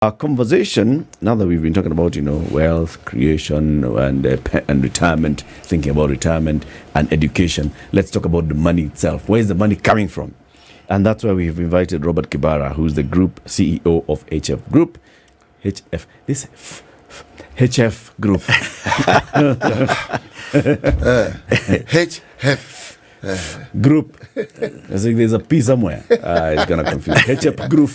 Our conversation, now that we've been talking about, wealth creation and retirement, thinking about retirement and education, let's talk about the money itself. Where is the money coming from? And that's why we've invited Robert Kibaara, who's the group CEO of HF Group. HF Group. HF Group. I think there's a P somewhere. It's going to confuse. HF Group.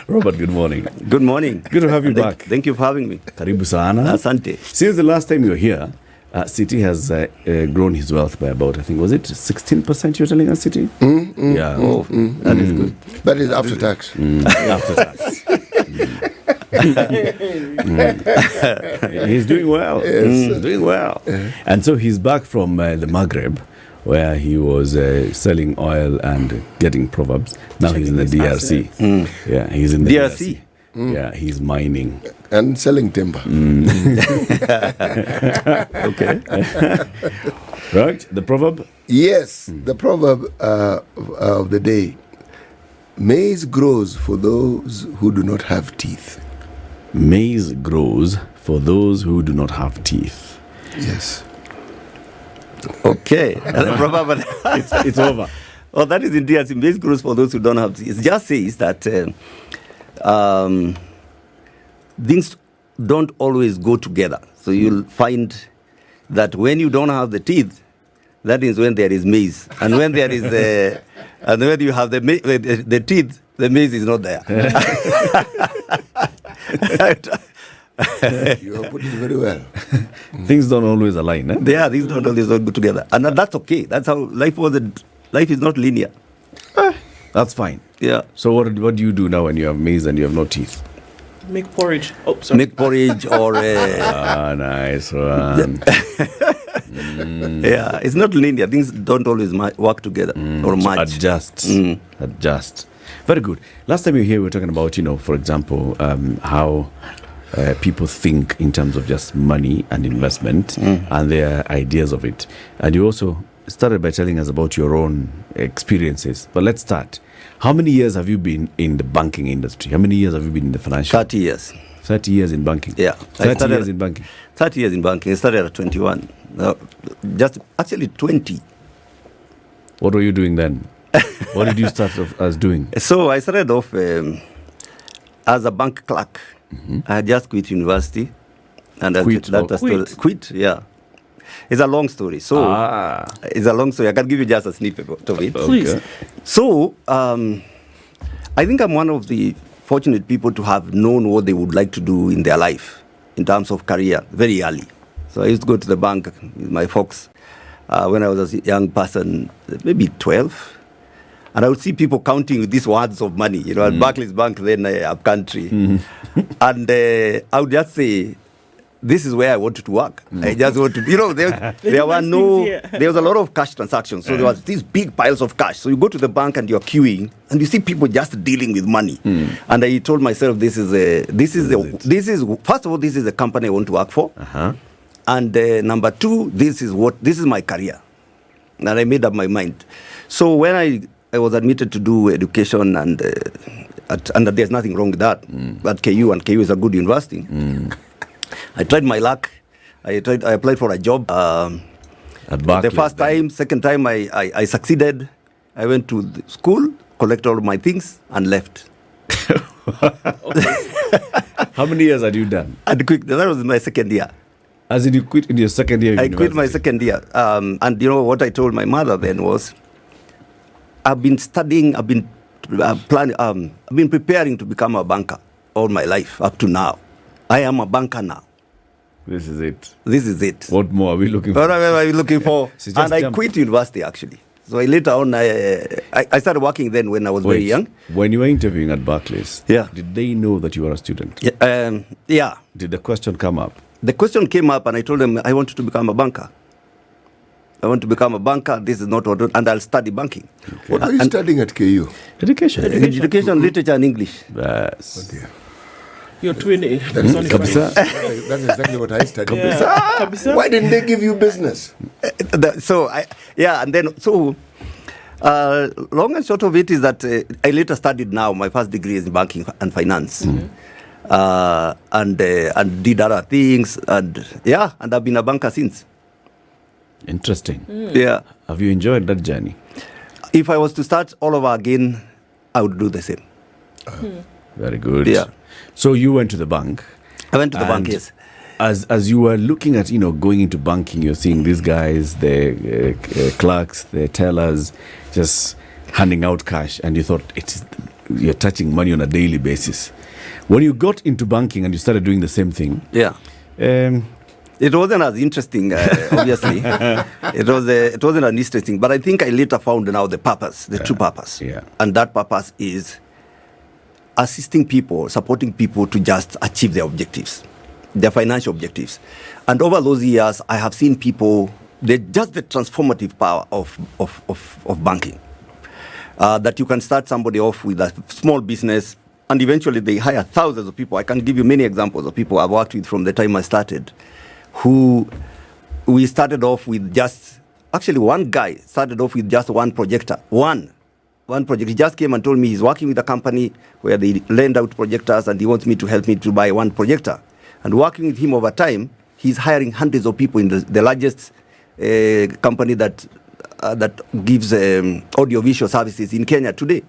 Robert, good morning. Good morning. Good to have you back. Thank you for having me. Karibu sana. Asante. Since the last time you were here, City has grown his wealth by about, I think, was it 16% you're telling us, City? Yeah. That is good. That is after tax. After tax. He's doing well. Yes. He's doing well. And so he's back from the Maghreb, where he was selling oil and getting proverbs. Now he's in the DRC. Yeah, he's in the DRC. Yeah, he's mining. And selling timber. Okay. Right, the proverb? Yes, the proverb of the day. Maize grows for those who do not have teeth. Maize grows for those who do not have teeth. Yes. Okay. The proverb, It's over. oh, that is indeed maize grows for those who don't have teeth. It just says that things don't always go together. So you'll find that when you don't have the teeth, that is when there is maize. And when there is and when you have the teeth, the maize is not there. You have put it very well. Things don't always align, eh? These don't always go together. And that's okay. That's how life was. Life is not linear. That's fine. Yeah. So what do you do now when you have maize and you have no teeth? Make porridge. Oh, sorry. Make porridge or... Nice one. Yeah, it's not linear. Things don't always work together or match. Adjust. Very good. Last time you were here, we were talking about, for example, how people think in terms of just money and investment and their ideas of it. And you also started by telling us about your own experiences. But let's start. How many years have you been in the banking industry? How many years have you been in the financial? 30 years. 30 years in banking? Yeah. 30 years in banking? 30 years in banking. I started at 21. Just actually 20. What were you doing then? What did you start off as doing? So I started off as a bank clerk. I had just quit university. And quit, yeah. It's a long story. So it's a long story. I can give you just a snippet of it. Please. Okay. So I think I'm one of the fortunate people to have known what they would like to do in their life in terms of career very early. So I used to go to the bank with my folks when I was a young person, maybe 12. And I would see people counting with these words of money, at Barclays Bank, then up country. And I would just say, this is where I wanted to work. I just want to, there was a lot of cash transactions. So there was these big piles of cash. So you go to the bank and you're queuing and you see people just dealing with money. And I told myself, first of all, this is the company I want to work for. And number two, this is my career. And I made up my mind. So when I was admitted to do education and there's nothing wrong with that. At KU, and KU is a good university. I tried my luck. I applied for a job. At Barclays, the first time, second time I succeeded. I went to the school, collected all my things, and left. How many years had you done? And quit. That was my second year. As in you quit in your second year of university? I quit my second year. And what I told my mother then was, I've been studying, I've been planning, I've been preparing to become a banker all my life up to now. I am a banker now. This is it. What more are we looking for? What are we looking for? And I quit university, actually. So later on, I started working then when I was very young. When you were interviewing at Barclays, did they know that you were a student? Yeah. Did the question come up? The question came up and I told them I wanted to become a banker. I want to become a banker. This is not what, and I'll study banking. Okay. What are you studying at KU? Education, literature, and English. Yes. Oh, You're twinning. That's exactly what I studied. Why didn't they give you business? So Long and short of it is that I later studied now. My first degree is in banking and finance. And did other things. And I've been a banker since. Interesting. Yeah. Have you enjoyed that journey? If I was to start all over again, I would do the same. Very good. Yeah. So you went to the bank. I went to the bank, and yes. As you were looking at, going into banking, you're seeing these guys, the clerks, the tellers, just handing out cash, and you thought you're touching money on a daily basis. When you got into banking and you started doing the same thing, yeah, it wasn't as interesting. Obviously, it wasn't as interesting. But I think I later found now the purpose, the true purpose, and that purpose is assisting people, supporting people to just achieve their objectives, their financial objectives. And over those years, I have seen people, just the transformative power of banking. That you can start somebody off with a small business, and eventually they hire thousands of people. I can give you many examples of people I've worked with from the time I started, who we started off with one guy started off with just one projector. One project. He just came and told me he's working with a company where they lend out projectors, and he wants me to help me to buy one projector. And working with him over time, he's hiring hundreds of people in the largest company that gives audiovisual services in Kenya today.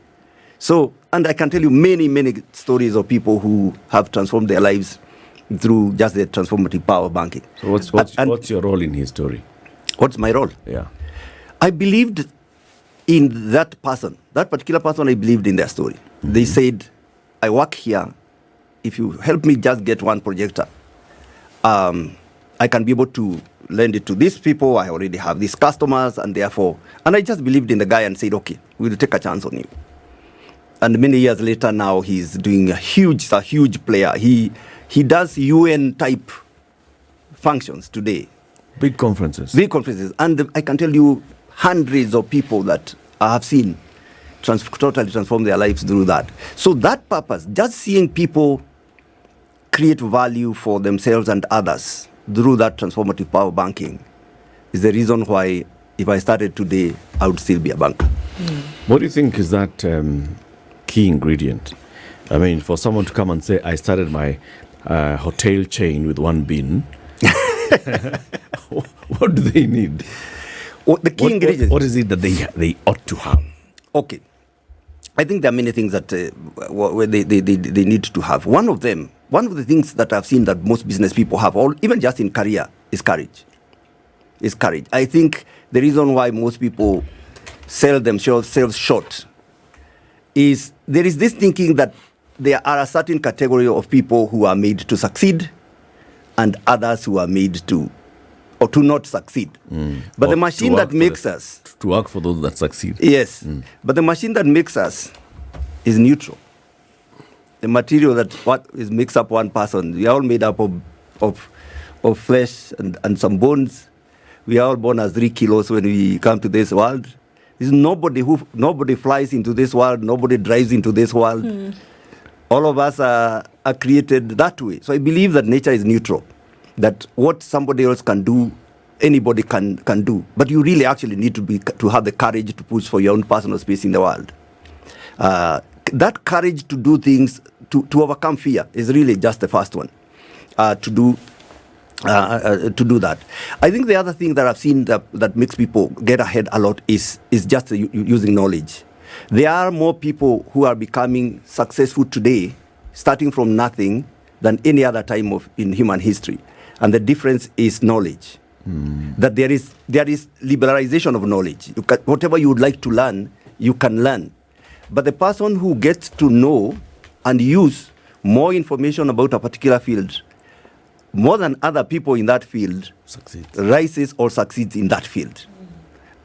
So, and I can tell you many, many stories of people who have transformed their lives through just the transformative power of banking. So what's your role in his story? What's my role? Yeah. I believed in that particular person, I believed in their story. They said, I work here. If you help me just get one projector, I can be able to lend it to these people. I already have these customers, and I just believed in the guy and said, okay, we'll take a chance on you. And many years later now, he's doing a huge player. He does UN type functions today. Big conferences. And I can tell you hundreds of people that I have seen totally transform their lives through that. So that purpose, just seeing people create value for themselves and others through that transformative power banking, is the reason why if I started today, I would still be a banker. What do you think is that key ingredient? I mean, for someone to come and say, I started my hotel chain with one bin, what do they need? The key ingredient. What is it that they ought to have? Okay. I think there are many things that they need to have. One of the things that I've seen that most business people have, even just in career, is courage. I think the reason why most people sell themselves short is there is this thinking that there are a certain category of people who are made to succeed and others who are made to not succeed. But the machine that makes us... To work for those that succeed. Yes. But the machine that makes us is neutral. The material that makes up one person, we are all made up of flesh and some bones. We are all born as 3 kilos when we come to this world. There's nobody flies into this world, nobody drives into this world. All of us are created that way. So I believe that nature is neutral, that what somebody else can do, anybody can do. But you really actually need to have the courage to push for your own personal space in the world. That courage to do things, to overcome fear, is really just the first one. To do that. I think the other thing that I've seen that makes people get ahead a lot is just using knowledge. There are more people who are becoming successful today, starting from nothing, than any other time in human history. And the difference is knowledge. That there is liberalization of knowledge. Whatever you would like to learn, you can learn. But the person who gets to know and use more information about a particular field, more than other people in that field, rises or succeeds in that field.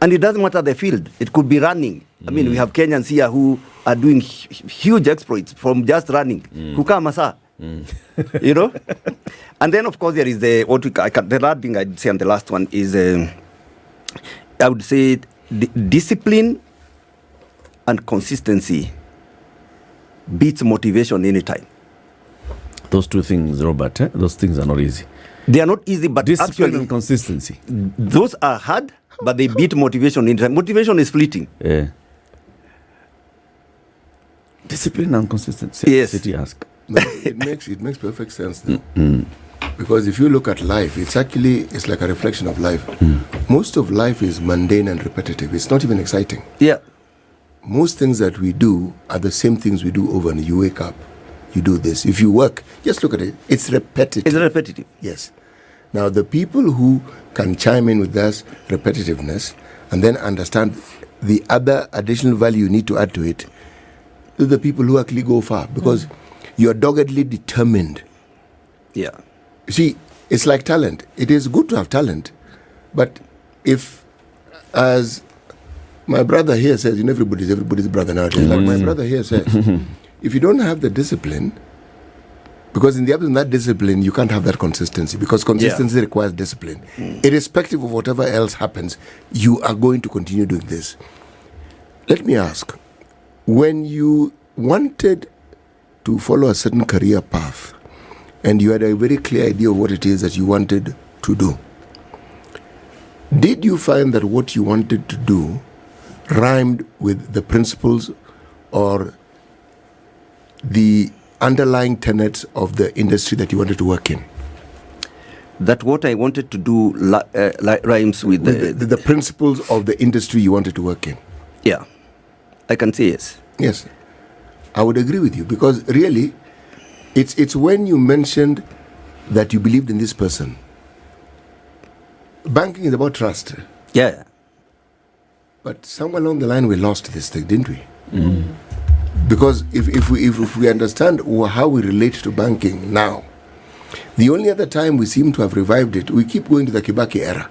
And it doesn't matter the field. It could be running. I mean, we have Kenyans here who are doing huge exploits from just running. Kukamasa. You know? And then, of course, there is the third thing I'd say, and the last one is, I would say, discipline and consistency beats motivation anytime. Those two things, Robert, those things are not easy. They are not easy, but Discipline actually and consistency. those are hard, but they beat motivation in time. Motivation is fleeting. Yeah. Discipline and consistency. Yes. City ask. No, it makes perfect sense though. Because if you look at life, it's like a reflection of life. Most of life is mundane and repetitive. It's not even exciting. Yeah. Most things that we do are the same things we do over and you wake up, you do this. If you work, just look at it. It's repetitive. It's repetitive. Yes. Now, the people who can chime in with that repetitiveness and then understand the other additional value you need to add to it, they're the people who actually go far because you're doggedly determined. Yeah. You see, it's like talent. It is good to have talent, but if, as my brother here says, everybody's brother nowadays. Like my brother here says, if you don't have the discipline, because in the absence of that discipline, you can't have that consistency, because consistency requires discipline. Irrespective of whatever else happens, you are going to continue doing this. Let me ask, when you wanted to follow a certain career path, and you had a very clear idea of what it is that you wanted to do, did you find that what you wanted to do rhymed with the principles or the underlying tenets of the industry that you wanted to work in? That what I wanted to do rhymes with the principles of the industry you wanted to work in? Yeah, I can say yes. Yes, I would agree with you, because really, it's when you mentioned that you believed in this person. Banking is about trust. Yeah. But somewhere along the line, we lost this thing, didn't we? Because if we understand how we relate to banking now, the only other time we seem to have revived it, we keep going to the Kibaki era,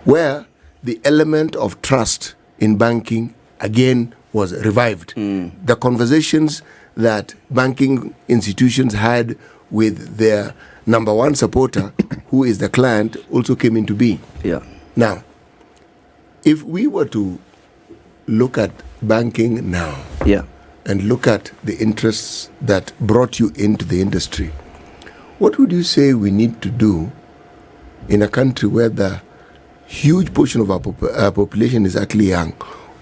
where the element of trust in banking again was revived. The conversations that banking institutions had with their number one supporter, who is the client, also came into being. Yeah. Now, if we were to look at banking now, and look at the interests that brought you into the industry, what would you say we need to do in a country where the huge portion of our population is actually young?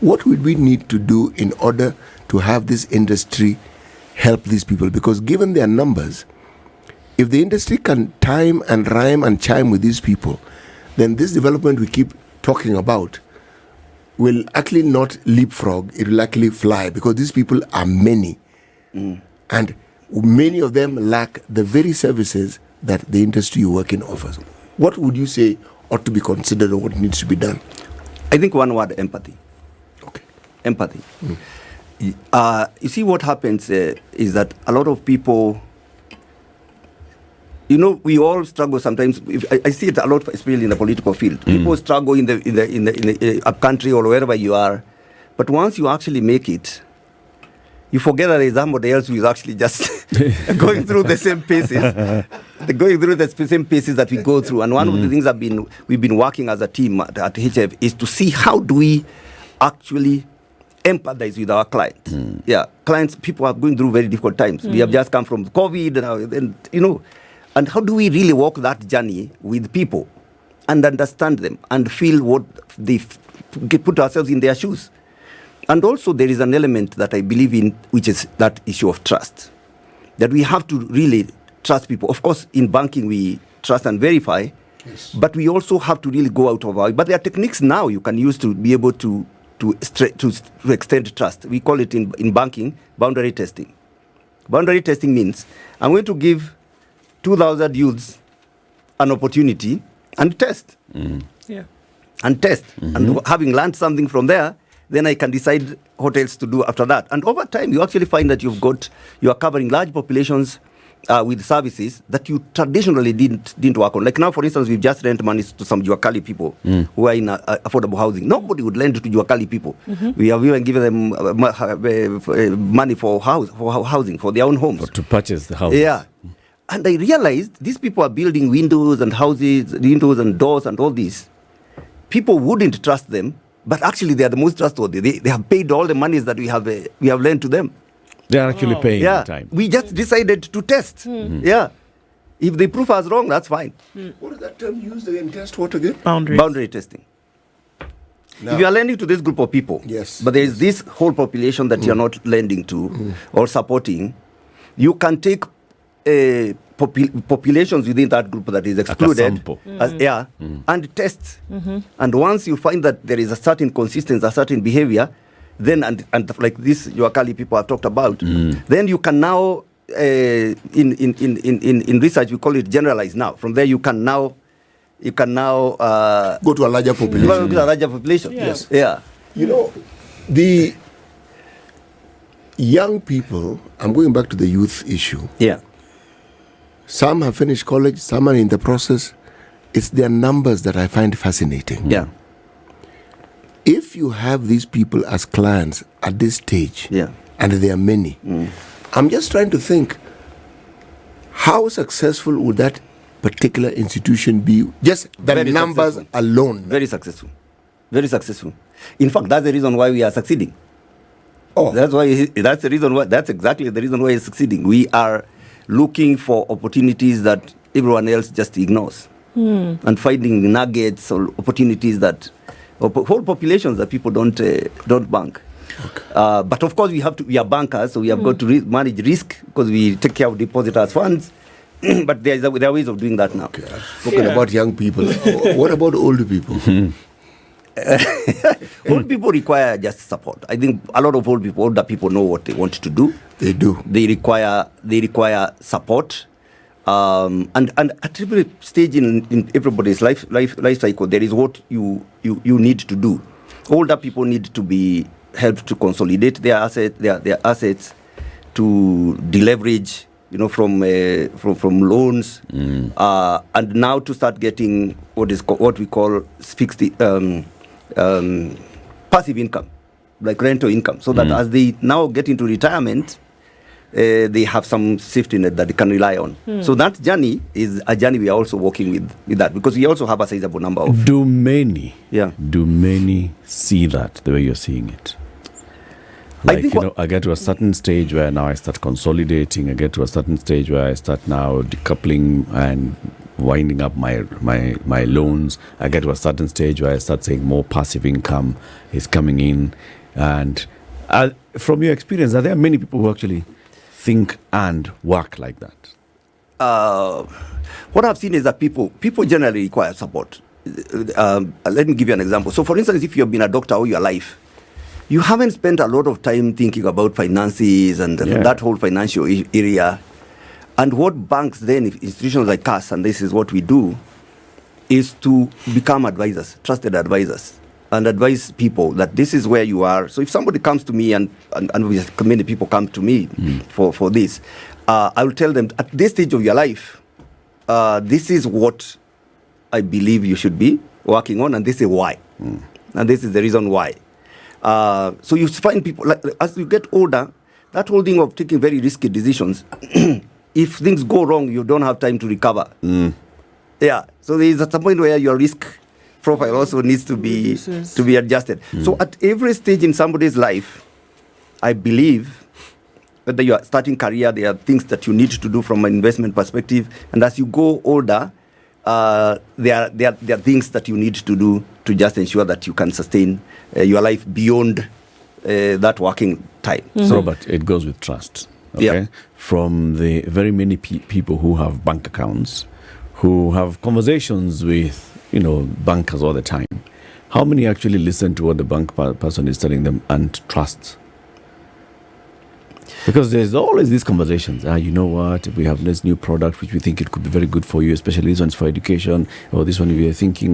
What would we need to do in order to have this industry help these people? Because given their numbers, if the industry can time and rhyme and chime with these people, then this development we keep talking about will actually not leapfrog, it will actually fly, because these people are many. And many of them lack the very services that the industry you work in offers. What would you say ought to be considered or what needs to be done? I think one word: empathy. Okay. Empathy. You see, what happens is that a lot of people, we all struggle sometimes. I see it a lot, especially in the political field. People struggle in the upcountry or wherever you are, but once you actually make it, you forget that there's somebody else who is actually just going through the same paces. Going through the same paces that we go through. And one of the things we've been working as a team at HF is to see how do we actually empathize with our clients. Clients, people are going through very difficult times. We have just come from COVID, and how do we really walk that journey with people and understand them and feel what they put ourselves in their shoes? And also there is an element that I believe in, which is that issue of trust, that we have to really trust people. Of course, in banking, we trust and verify, but we also have to really go out of our... But there are techniques now you can use to be able to extend trust. We call it in banking boundary testing. Boundary testing means I'm going to give 2,000 youths an opportunity and test. And test. And having learned something from there, then I can decide what else to do after that. And over time, you actually find that you are covering large populations with services that you traditionally didn't work on. Like now, for instance, we've just lent money to some Juakali people who are in affordable housing. Nobody would lend to Juakali people. We have even given them money for housing, for their own homes. To purchase the house. Yeah. And I realized these people are building windows and houses, windows and doors and all this. People wouldn't trust them, but actually they are the most trustworthy. They have paid all the monies that we have lent to them. They are actually paying in time. We just decided to test. If they prove us wrong, that's fine. What is that term used in test what again? Boundary testing. Now, if you are lending to this group of people, yes, but there is this whole population that you are not lending to or supporting, you can take populations within that group that is excluded, and test. And once you find that there is a certain consistency, a certain behavior, then and like this your Kali people have talked about, then you can now in research we call it generalized. Now from there you can now go to a larger population. Yes. Yeah. You know, the young people, I'm going back to the youth issue. Yeah. Some have finished college, some are in the process. It's their numbers that I find fascinating. Yeah. If you have these people as clients at this stage, and there are many, I'm just trying to think, how successful would that particular institution be? Just the very numbers successful. Alone. Very successful. Very successful. In fact, that's the reason why we are succeeding. Oh. That's exactly the reason why it's succeeding. We are looking for opportunities that everyone else just ignores. And finding nuggets or opportunities that whole populations that people don't bank. Okay. But of course we are bankers, so we have got to manage risk because we take care of depositors' funds. But there are ways of doing that now. Okay. I've spoken about young people. What about older people? Old people require just support. I think a lot of older people know what they want to do. They do. They require support. And at every stage in everybody's life cycle, there is what you need to do. Older people need to be helped to consolidate their assets, to deleverage, from loans, and now to start getting what we call fixed passive income, like rental income, so that as they now get into retirement, they have some safety net that they can rely on. So that journey is a journey we are also working with that, because we also have a sizable number of. Do many see that the way you're seeing it? Like, I get to a certain stage where now I start consolidating. I get to a certain stage where I start now decoupling and winding up my loans. I get to a certain stage where I start saying more passive income is coming in. And from your experience, are there many people who actually think and work like that? What I've seen is that people generally require support. Let me give you an example. So for instance, if you've been a doctor all your life, you haven't spent a lot of time thinking about finances and that whole financial area. And what banks then, institutions like us, and this is what we do, is to become advisors, trusted advisors, and advise people that this is where you are. So if somebody comes to me, and many people come to me for this, I will tell them, at this stage of your life, this is what I believe you should be working on, and this is why. And this is the reason why. So you find people, like, as you get older, that whole thing of taking very risky decisions, if things go wrong, you don't have time to recover. Yeah. So there is at some point where your risk profile also needs to be adjusted. So at every stage in somebody's life, I believe whether you are starting career, there are things that you need to do from an investment perspective, and as you go older, there are things that you need to do to just ensure that you can sustain your life beyond that working time. So, but it goes with trust. Okay? Yeah. From the very many people who have bank accounts, who have conversations with bankers all the time, how many actually listen to what the bank person is telling them and trust? Because there's always these conversations. You know what? We have this new product which we think it could be very good for you, especially this one's for education, or this one we are thinking,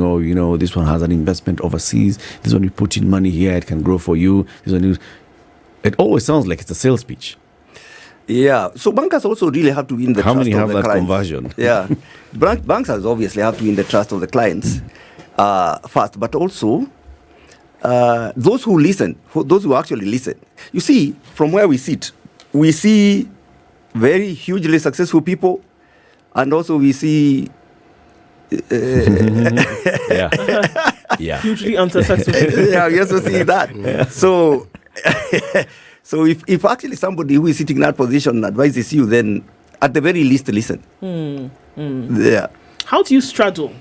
this one has an investment overseas. This one we put in money here, it can grow for you. This one it always sounds like it's a sales pitch. Yeah. So bankers also really have to win the trust of the clients. How many have that conversion? Yeah. Bankers obviously have to win the trust of the clients first, but also those who listen, those who actually listen. You see, from where we sit, we see very hugely successful people, and also we see hugely unsuccessful people. Yeah, we also see that. Yeah. So if actually somebody who is sitting in that position advises you, then at the very least listen. Yeah. How do you straddle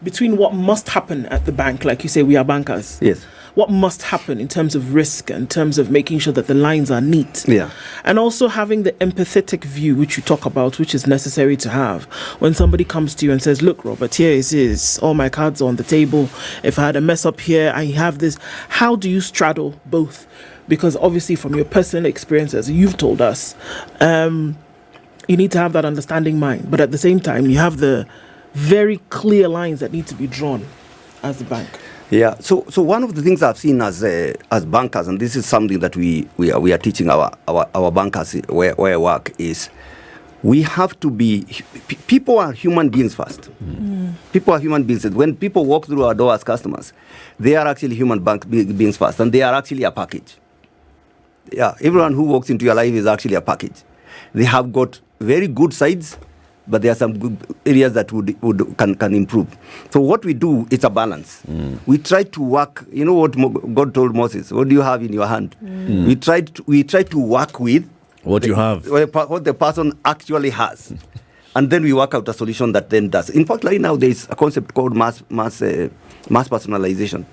between what must happen at the bank, like you say, we are bankers? Yes. What must happen in terms of risk, in terms of making sure that the lines are neat? Yeah. And also having the empathetic view, which you talk about, which is necessary to have. When somebody comes to you and says, look, Robert, here it is. All my cards are on the table. If I had a mess up here, I have this. How do you straddle both? Because obviously from your personal experiences, you've told us, you need to have that understanding mind. But at the same time, you have the very clear lines that need to be drawn as a bank. Yeah. So one of the things I've seen as bankers, and this is something that we are teaching our bankers where I work, is we have to be. People are human beings first. People are human beings. When people walk through our door as customers, they are actually human beings first, and they are actually a package. Yeah. Everyone who walks into your life is actually a package. They have got very good sides, but there are some good areas that can improve. So what we do, it's a balance. We try to work. You know what God told Moses? What do you have in your hand? We try to work with what you have, what the person actually has, and then we work out a solution that then does. In fact, right now there is a concept called mass personalization,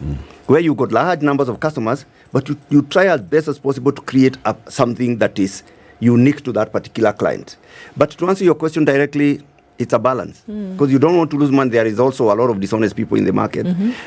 where you got large numbers of customers, but you try as best as possible to create something that is unique to that particular client. But to answer your question directly, it's a balance, because you don't want to lose money. There is also a lot of dishonest people in the market,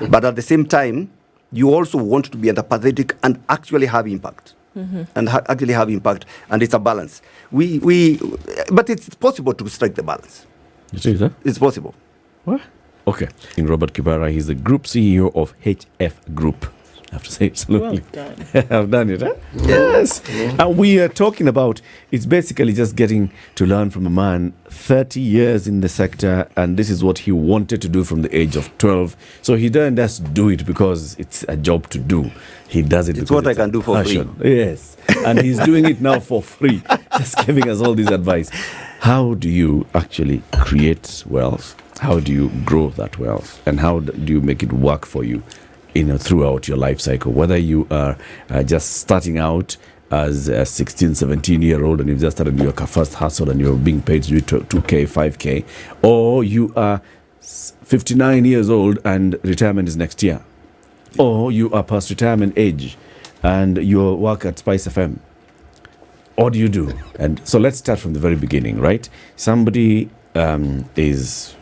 but at the same time, you also want to be empathetic and actually have impact, and it's a balance. But it's possible to strike the balance. You see that? It's possible. What? Okay. In Robert Kibaara, he's the group CEO of HF Group. I have to say it slowly. Well done. I've done it, huh? Yes. And we are talking about, it's basically just getting to learn from a man 30 years in the sector, and this is what he wanted to do from the age of 12. So he doesn't just do it because it's a job to do. He does it it's because what I can do for passion. free. Yes. And he's doing it now for free, just giving us all this advice. How do you actually create wealth? How do you grow that wealth? And how do you make it work for you throughout your life cycle? Whether you are just starting out as a 16, 17-year-old and you've just started your first hustle and you're being paid to do 2K, 5K, or you are 59 years old and retirement is next year, or you are past retirement age and you work at Spice FM. What do you do? And so let's start from the very beginning, right? Somebody is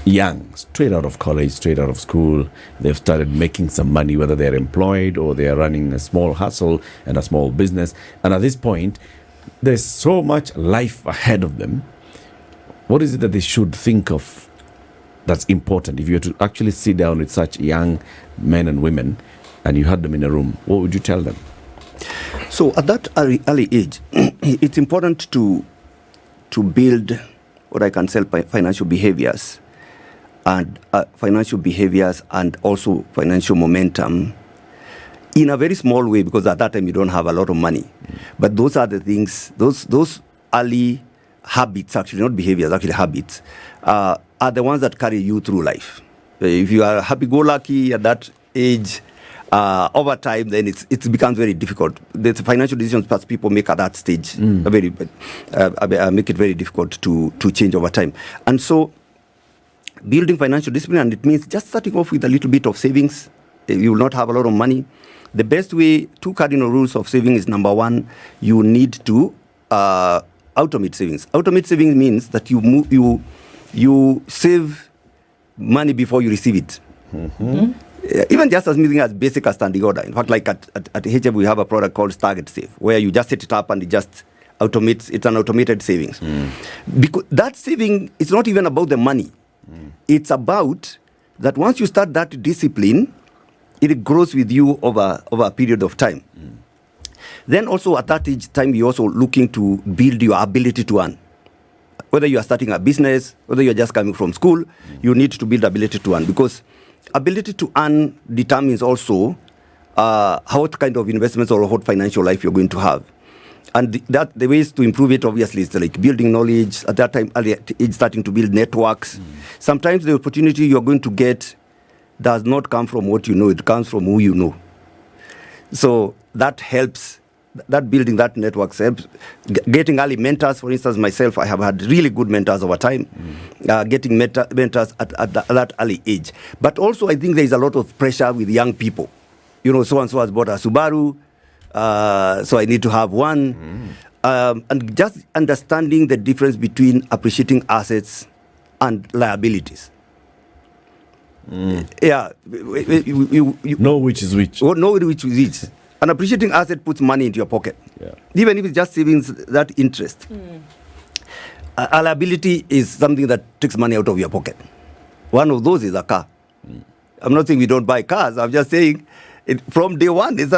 young, straight out of college, straight out of school. They've started making some money, whether they're employed or they are running a small hustle and a small business. And at this point, there's so much life ahead of them. What is it that they should think of that's important? If you were to actually sit down with such young men and women and you had them in a room, what would you tell them? So at that early age, it's important to build what I can sell financial behaviors and also financial momentum in a very small way, because at that time you don't have a lot of money. But those are the things, those early habits, actually not behaviors, actually habits, are the ones that carry you through life. If you are happy-go-lucky at that age, over time, then it becomes very difficult. The financial decisions that people make at that stage make it very difficult to change over time. And so, building financial discipline, and it means just starting off with a little bit of savings. You will not have a lot of money. The best way, 2 cardinal rules of saving is: number 1, you need to automate savings. Automate savings means that you save money before you receive it. Even just as something as basic as standing order. In fact, like at HF, we have a product called Target Save, where you just set it up and it just automates. It's an automated savings. Because that saving is not even about the money. It's about that once you start that discipline, it grows with you over a period of time. Then also at that age time, you're also looking to build your ability to earn. Whether you are starting a business, whether you're just coming from school, you need to build ability to earn, because ability to earn determines also what kind of investments or what financial life you're going to have. And the ways to improve it, obviously, is like building knowledge. At that time, early age, starting to build networks. Sometimes the opportunity you're going to get does not come from what you know. It comes from who you know. So that helps building that network helps. Getting early mentors, for instance, myself, I have had really good mentors over time. Getting mentors at that early age. But also, I think there is a lot of pressure with young people. You know, so-and-so has bought a Subaru, so I need to have one. And just understanding the difference between appreciating assets and liabilities. Yeah. You know which is which. Know which is which. An appreciating asset puts money into your pocket. Yeah. Even if it's just savings, that interest. A liability is something that takes money out of your pocket. One of those is a car. I'm not saying we don't buy cars. I'm just saying from day one, it's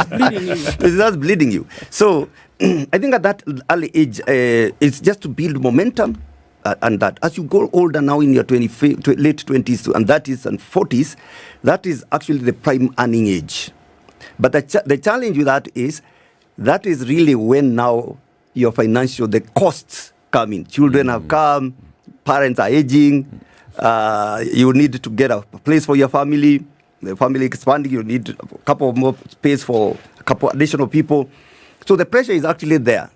bleeding you. It's bleeding you. So I think at that early age, it's just to build momentum. And that as you go older now in your late 20s and 30s and 40s, that is actually the prime earning age. But the challenge with that is really when now your the costs come in. Children have come, parents are aging, you need to get a place for your family, the family expanding, you need a couple more space for a couple additional people. So the pressure is actually there.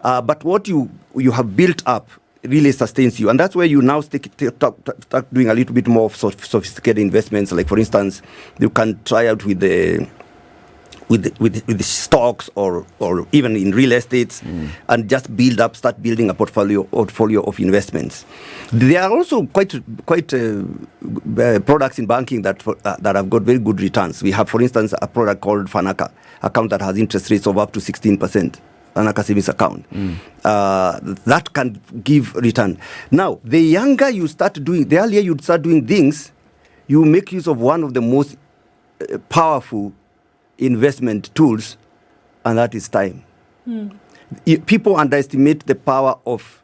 But what you have built up really sustains you, and that's where you now start doing a little bit more sophisticated investments. Like for instance, you can try out with the stocks or even in real estate, and just start building a portfolio of investments. There are also quite products in banking that have got very good returns. We have, for instance, a product called Fanaka account that has interest rates of up to 16%. Fanaka savings account that can give return. Now, the younger you start doing, the earlier you start doing things, you make use of one of the most powerful investment tools, and that is time. People underestimate the power of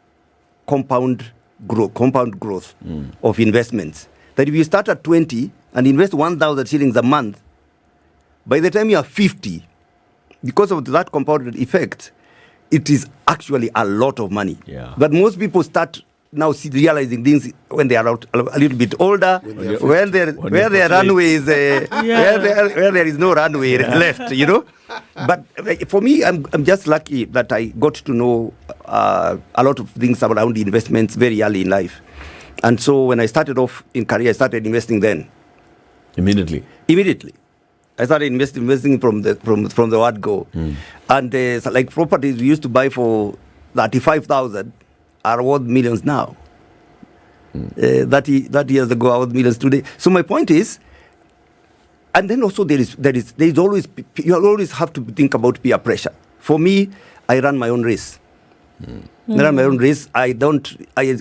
compound growth of investments. That if you start at 20 and invest 1,000 shillings a month, by the time you are 50, because of that compounded effect, it is actually a lot of money. Yeah. But most people start now realizing things when they are out a little bit older, where their runway is, where there is no runway left, you know. But for me, I'm just lucky that I got to know a lot of things around investments very early in life. And so when I started off in career, I started investing then. Immediately. I started investing from the word go. And so like properties we used to buy for 35,000 are worth millions now. 30 years ago are worth millions today. So my point is, and then also there is always, you always have to think about peer pressure. For me, I run my own race. I run my own race. I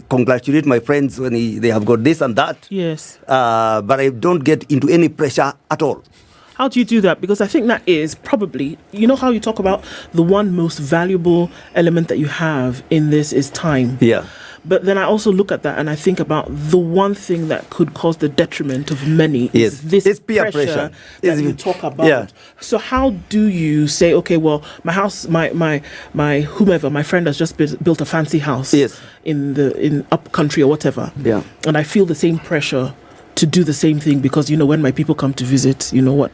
congratulate my friends when they have got this and that. Yes. But I don't get into any pressure at all. How do you do that? Because I think that is probably, you know how you talk about the one most valuable element that you have in this is time. Yeah. But then I also look at that and I think about the one thing that could cause the detriment of many is this it's peer pressure that you talk about. Yeah. So how do you say, okay, well, my house, my whomever, my friend has just built a fancy house in up country or whatever. Yeah. And I feel the same pressure to do the same thing because, you know, when my people come to visit, you know what?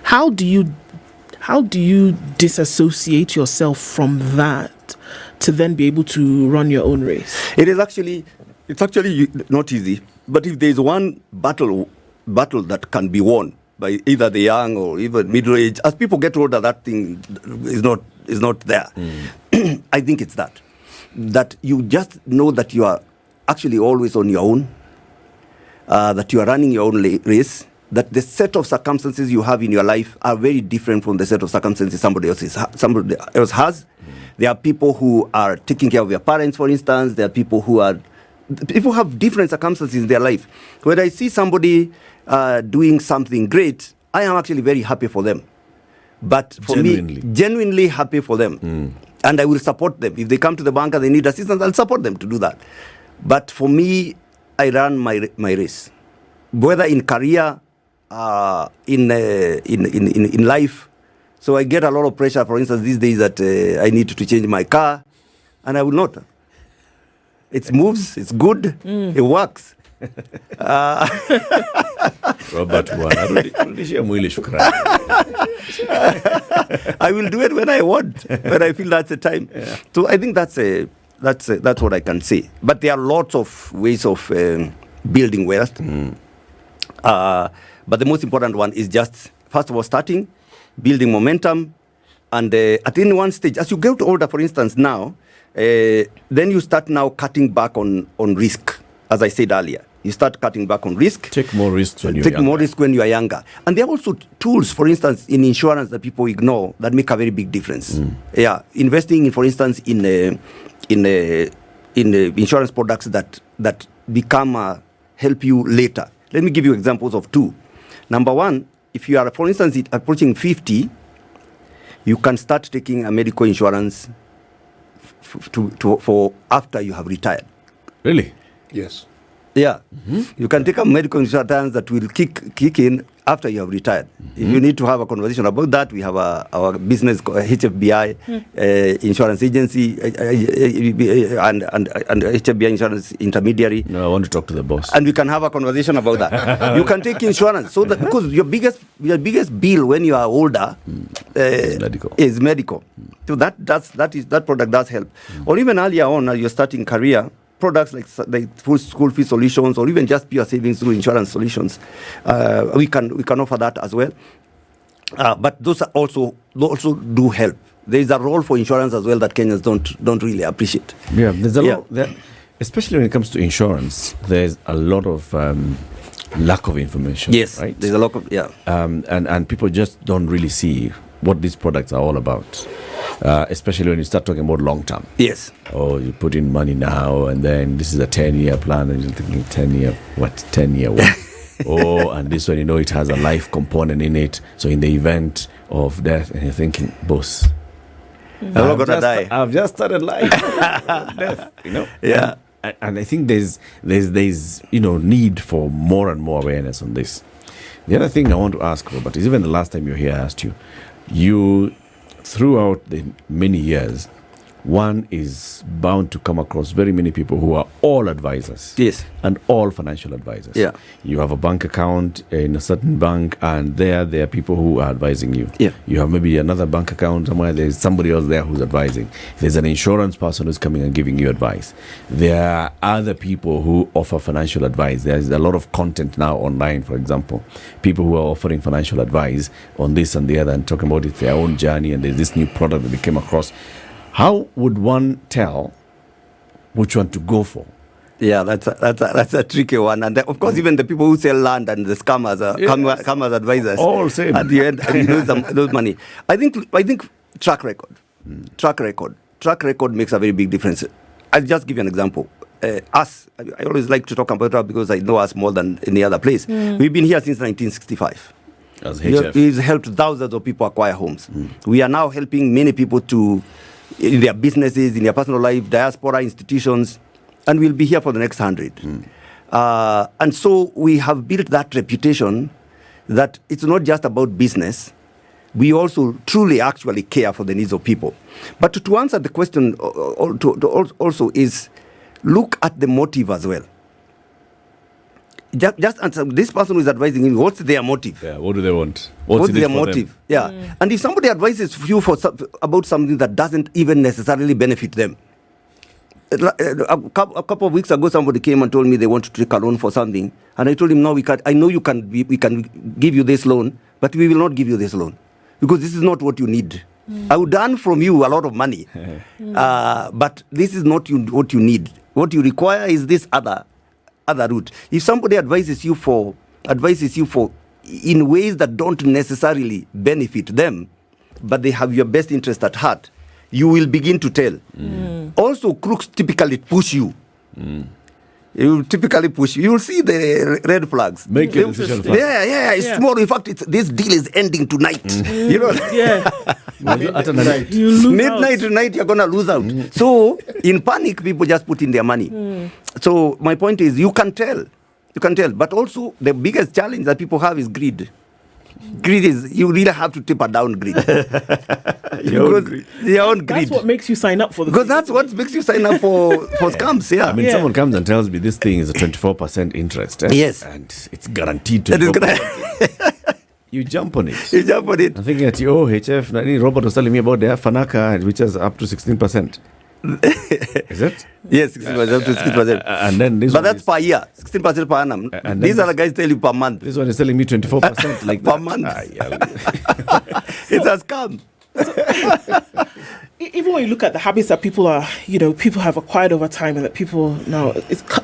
How do you disassociate yourself from that to then be able to run your own race? It's actually not easy. But if there's one battle that can be won by either the young or even middle age, as people get older, that thing is not there. I think it's that you just know that you are actually always on your own. That you are running your own race, that the set of circumstances you have in your life are very different from the set of circumstances somebody else has. There are people who are taking care of their parents, for instance. There are people people have different circumstances in their life. When I see somebody doing something great, I am actually very happy for them. But for me, genuinely happy for them. And I will support them. If they come to the bank and they need assistance, I'll support them to do that. But for me, I run my race, whether in career, in life. So I get a lot of pressure. For instance, these days that I need to change my car, and I will not. It moves. It's good. It works. Robert, rudishia mwili shukrani. I will do it when I want, when I feel that's the time. Yeah. So I think that's what I can say. But there are lots of ways of building wealth. But the most important one is just, first of all, starting, building momentum, and at any one stage, as you get older, for instance, now, then you start now cutting back on risk, as I said earlier. You start cutting back on risk. Take more risks when you're younger. Take more risk when you are younger. And there are also tools, for instance, in insurance that people ignore that make a very big difference. Yeah, investing, for instance, in insurance products that become help you later. Let me give you examples of two. Number one, if you are, for instance, approaching 50, you can start taking a medical insurance for after you have retired. Really? Yes. Yeah. You can take a medical insurance that will kick in after you have retired. If you need to have a conversation about that, we have our business HFBI insurance agency and HFBI insurance intermediary. No, I want to talk to the boss. And we can have a conversation about that. You can take insurance so that, because your biggest bill when you are older is medical. So that product does help. Or even earlier on, you're starting career, products like full school fee solutions, or even just pure savings through insurance solutions, we can offer that as well. But those also do help. There is a role for insurance as well that Kenyans don't really appreciate. Yeah, there's a lot. Especially when it comes to insurance, there's a lot of lack of information. Yes, right. There's a lot of and people just don't really see what these products are all about. Especially when you start talking about long term. Yes. Oh, you put in money now, and then this is a 10-year plan, and you're thinking 10-year what? Oh, and this one, it has a life component in it. So in the event of death, and you're thinking, boss, I'm not gonna die. I've just started life. Death, Yeah. And I think there's need for more and more awareness on this. The other thing I want to ask, Robert, is even the last time you were here, I asked you throughout the many years, one is bound to come across very many people who are all advisors. Yes. And all financial advisors. Yeah. You have a bank account in a certain bank, and there are people who are advising you. Yeah. You have maybe another bank account somewhere, there's somebody else there who's advising. There's an insurance person who's coming and giving you advice. There are other people who offer financial advice. There's a lot of content now online, for example. People who are offering financial advice on this and the other and talking about their own journey, and there's this new product that they came across. How would one tell which one to go for? Yeah, that's a tricky one. And of course, even the people who sell land and the scammers come as advisors. All same. At the end, and you lose money. I think track record. Track record makes a very big difference. I'll just give you an example. I always like to talk about that because I know us more than any other place. We've been here since 1965. As HF. We've helped thousands of people acquire homes. We are now helping many people in their businesses, in their personal life, diaspora institutions, and we'll be here for the next 100. And so we have built that reputation that it's not just about business. We also truly actually care for the needs of people. But to answer the question also is look at the motive as well. Just answer, this person who is advising you, what's their motive? Yeah, what do they want? What's their motive? Them? Yeah. And if somebody advises you about something that doesn't even necessarily benefit them. A couple of weeks ago, somebody came and told me they want to take a loan for something. And I told him, no, we can't. I know we can give you this loan, but we will not give you this loan because this is not what you need. I would earn from you a lot of money, but this is not what you need. What you require is this other route. If somebody advises you for in ways that don't necessarily benefit them, but they have your best interest at heart, you will begin to tell. Also, crooks typically push you. You will typically push you. You will see the red flags. Make a decision fast. It's tomorrow. In fact, this deal is ending tonight. You know. Midnight tonight, you're gonna lose out. So, in panic, people just put in their money. So, my point is, you can tell. But also, the biggest challenge that people have is greed. Greed is, you really have to taper down greed. Your own greed. Your own greed. That's what makes you sign up for the Because that's what makes you sign up for scams, yeah. I mean, someone comes and tells me this thing is a 24% interest. Yes. And it's guaranteed to That is be. gonna- You jump on it. You jump on it. I'm thinking at HF, Robert was telling me about their Fanaka, which is up to 16%. Is it? Yes, 16%, up to 16%. And then this But one that's per year, 16% per annum. and These then are the guys tell you per month. this one is telling me 24% like Per that. month. Yeah. It's a scam. Even when you look at the habits that people are, people have acquired over time, and that people now,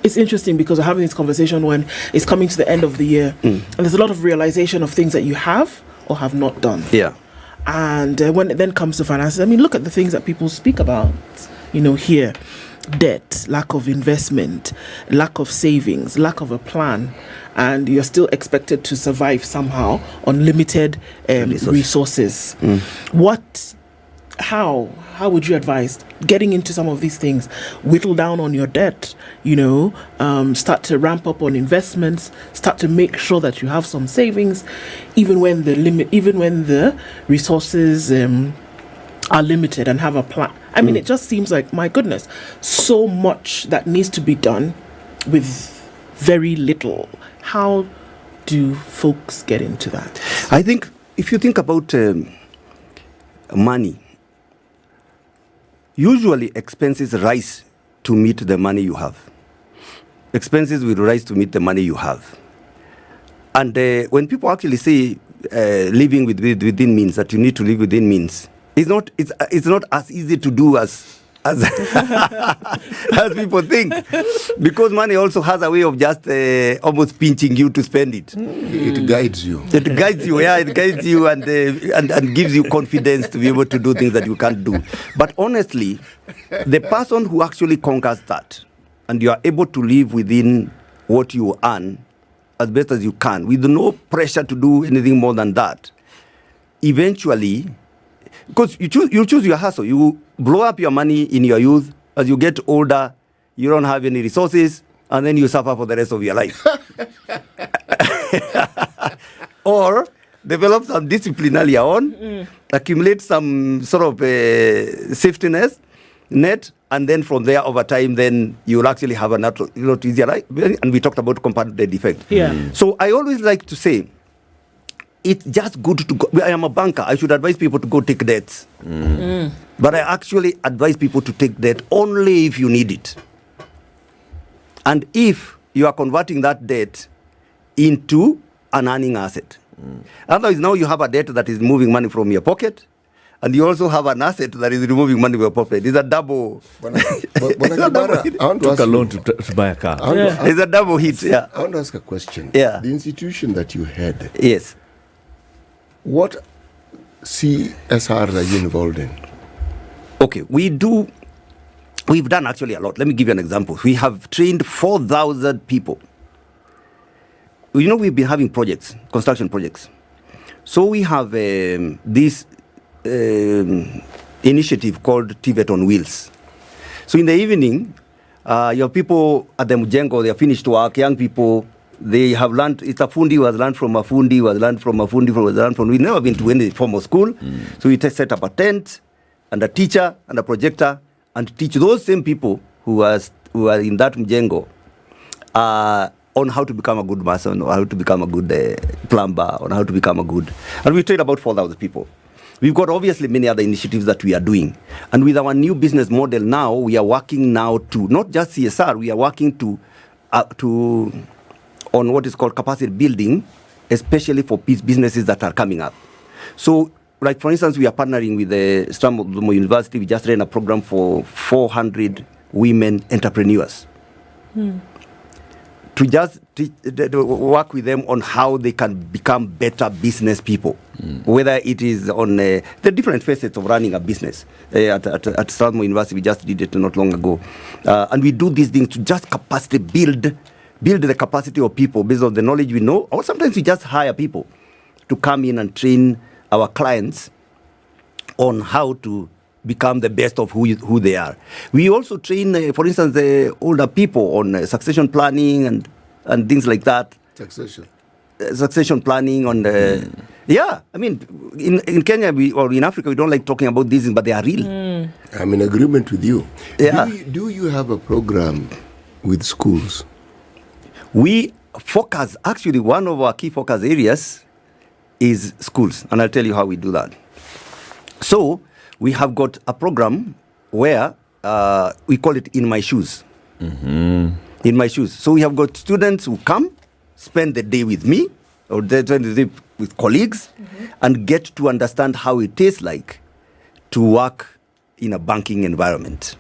it's interesting because we're having this conversation when it's coming to the end of the year, and there's a lot of realization of things that you have or have not done. Yeah. And when it then comes to finances, I mean, look at the things that people speak about, here. Debt, lack of investment, lack of savings, lack of a plan, and you're still expected to survive somehow on limited resources. How would you advise getting into some of these things? Whittle down on your debt, start to ramp up on investments, start to make sure that you have some savings, even when the resources are limited, and have a plan. I mean, it just seems like, my goodness, so much that needs to be done with very little. How do folks get into that? I think if you think about money, usually expenses rise to meet the money you have. Expenses will rise to meet the money you have. And when people actually say living within means, that you need to live within means, it's not as easy to do as as people think, because money also has a way of just almost pinching you to spend it. It guides you. It guides you, yeah. It guides you and gives you confidence to be able to do things that you can't do. But honestly, the person who actually conquers that, and you are able to live within what you earn as best as you can, with no pressure to do anything more than that, eventually. Because you choose your hustle. You blow up your money in your youth. As you get older, you don't have any resources, and then you suffer for the rest of your life. Or develop some discipline earlier on, accumulate some sort of safety net, and then from there, over time, then you'll actually have a lot easier life. And we talked about compounded effect. Yeah. So I always like to say, it's just good to go. I am a banker. I should advise people to go take debts. But I actually advise people to take debt only if you need it. And if you are converting that debt into an earning asset. Otherwise, now you have a debt that is moving money from your pocket, and you also have an asset that is removing money from your pocket. It's a double. Kibaara, I want to Took ask a loan you- to buy a car. It's a double hit. Yeah. I want to ask a question. Yeah. The institution that you had, Yes. what CSRs are you involved in? Okay, we've done actually a lot. Let me give you an example. We have trained 4,000 people. We've been having projects, construction projects. So we have this initiative called TVET on Wheels. So in the evening, your people at the Mujengo, they are finished work, young people, they have learned, it's a fundi who has learned from a fundi, who has learned from a fundi, who has learned from, we've never been to any formal school. So we set up a tent and a teacher and a projector and teach those same people who are in that Mujengo on how to become a good mason, or how to become a good plumber, or how to become a good, and we train about 4,000 people. We've got obviously many other initiatives that we are doing. And with our new business model now, we are working now to, not just CSR, we are working on what is called capacity building, especially for businesses that are coming up. So, like for instance, we are partnering with the Strathmore University. We just ran a program for 400 women entrepreneurs. To just work with them on how they can become better business people, whether it is on the different facets of running a business. At Strathmore University, we just did it not long ago. And we do these things to just capacity build the capacity of people based on the knowledge we know, or sometimes we just hire people to come in and train our clients on how to become the best of who they are. We also train, for instance, the older people on succession planning and things like that. Succession. Succession planning on Yeah, I mean, in Kenya or in Africa, we don't like talking about these things, but they are real. I'm in agreement with you. Yeah. Do you have a program with schools? We focus, actually, one of our key focus areas is schools, and I'll tell you how we do that. So, we have got a program where we call it In My Shoes. In My Shoes. So, we have got students who come, spend the day with me, or they spend the day with colleagues, and get to understand how it is like to work in a banking environment.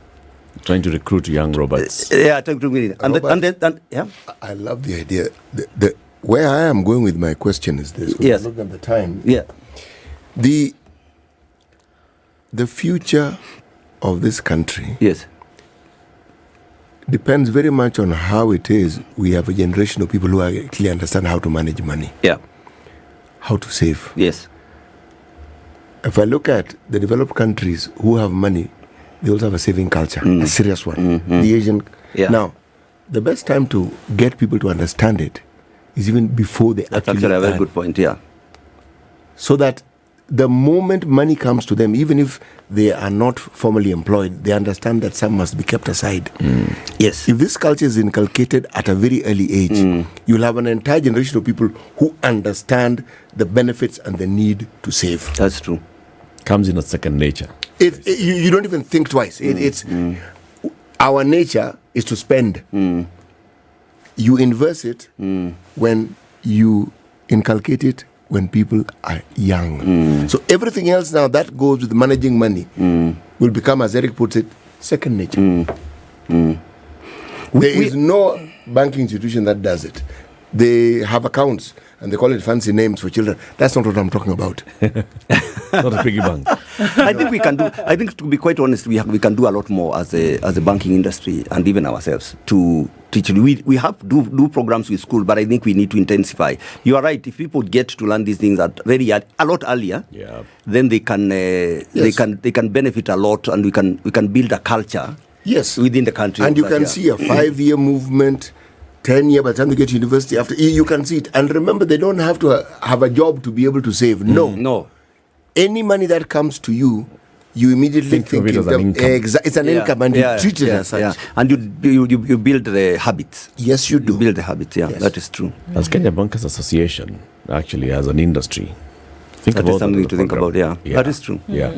Trying to recruit young Roberts. Yeah, trying to recruit. Yeah. I love the idea. Where I am going with my question is this. Yes. Look at the time. Yeah. The future of this country, yes, depends very much on how it is. We have a generation of people who actually understand how to manage money. Yeah. How to save. Yes. If I look at the developed countries who have money, they also have a saving culture, a serious one. The Asian. Yeah. Now, the best time to get people to understand it is even before they That's actually actually a very earn. good point, yeah. So that the moment money comes to them, even if they are not formally employed, they understand that some must be kept aside. Yes. If this culture is inculcated at a very early age, you'll have an entire generation of people who understand the benefits and the need to save. That's true. Comes in a second nature. You don't even think twice. It's our nature is to spend. You inverse it when you inculcate it when people are young. So everything else now that goes with managing money will become, as Eric puts it, second nature. There is no banking institution that does it. They have accounts and they call it fancy names for children. That's not what I'm talking about. Not a piggy bank. I think we can do. I think, to be quite honest, we can do a lot more as a banking industry and even ourselves to teach. We have do programs with school, but I think we need to intensify. You are right. If people get to learn these things a lot earlier, then they can they can benefit a lot, and we can build a culture. Yes, within the country, and you can see a 5-year movement. 10-year, by the time they get to university, after you can see it. And remember, they don't have to have a job to be able to save. No. Any money that comes to you, you immediately think of it as an income. It's an income, and you treat it as such. And you build the habits. Yes, you do. You build the habits, yes. That is true. As Kenya Bankers Association, actually, as an industry, that is something to think about. Yeah, that is true. Yeah,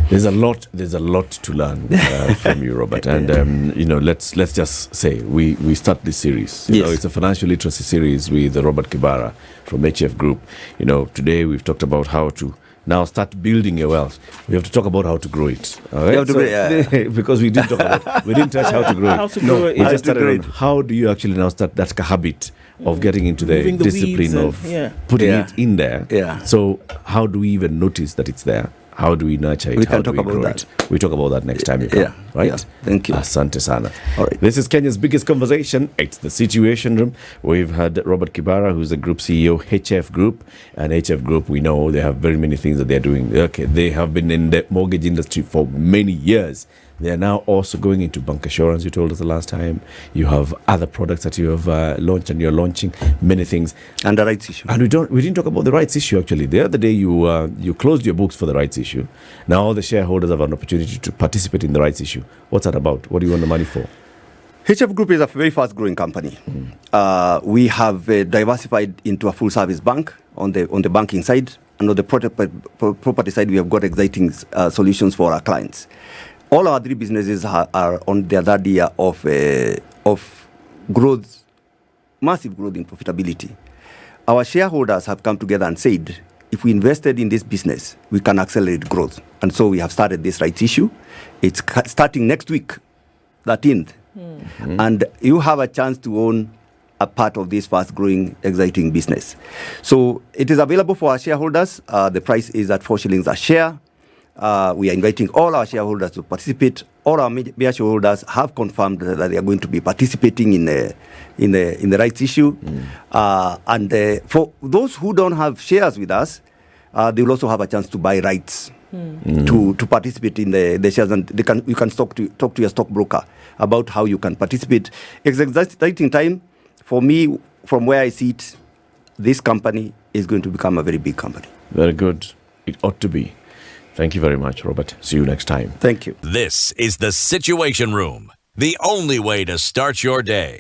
there's a lot to learn from you, Robert. And let's just say we start this series. You know, it's a financial literacy series with Robert Kibaara from HF Group. You know, today we've talked about how to now start building your wealth. We have to talk about how to grow it. All right? Because we didn't touch how to grow it. We just started on how do you actually now start that habit of getting into the discipline of putting it in there. Yeah. So how do we even notice that it's there? How do we nurture it? How do we grow it? We talk about that next time you come. Right? Yeah. Thank you. Asante sana. All right. This is Kenya's biggest conversation. It's the Situation Room. We've had Robert Kibaara, who's the group CEO, HF Group. And HF Group, we know they have very many things that they're doing. Okay, they have been in the mortgage industry for many years. They are now also going into bank assurance, you told us the last time. You have other products that you have launched, and you're launching many things. And the rights issue. And we didn't talk about the rights issue, actually. The other day, you closed your books for the rights issue. Now all the shareholders have an opportunity to participate in the rights issue. What's that about? What do you want the money for? HF Group is a very fast-growing company. We have diversified into a full-service bank on the banking side. And on the property side, we have got exciting solutions for our clients. All our three businesses are on their third year of growth, massive growth in profitability. Our shareholders have come together and said, if we invested in this business, we can accelerate growth. And so we have started this rights issue. It's starting next week, 13th. And you have a chance to own a part of this fast-growing, exciting business. So it is available for our shareholders. The price is at 4 shillings a share. We are inviting all our shareholders to participate. All our major shareholders have confirmed that they are going to be participating in the rights issue. And for those who don't have shares with us, they will also have a chance to buy rights to participate in the shares. And you can talk to your stockbroker about how you can participate. It's an exciting time. For me, from where I see it, this company is going to become a very big company. Very good. It ought to be. Thank you very much, Robert. See you next time. Thank you. This is the Situation Room, the only way to start your day.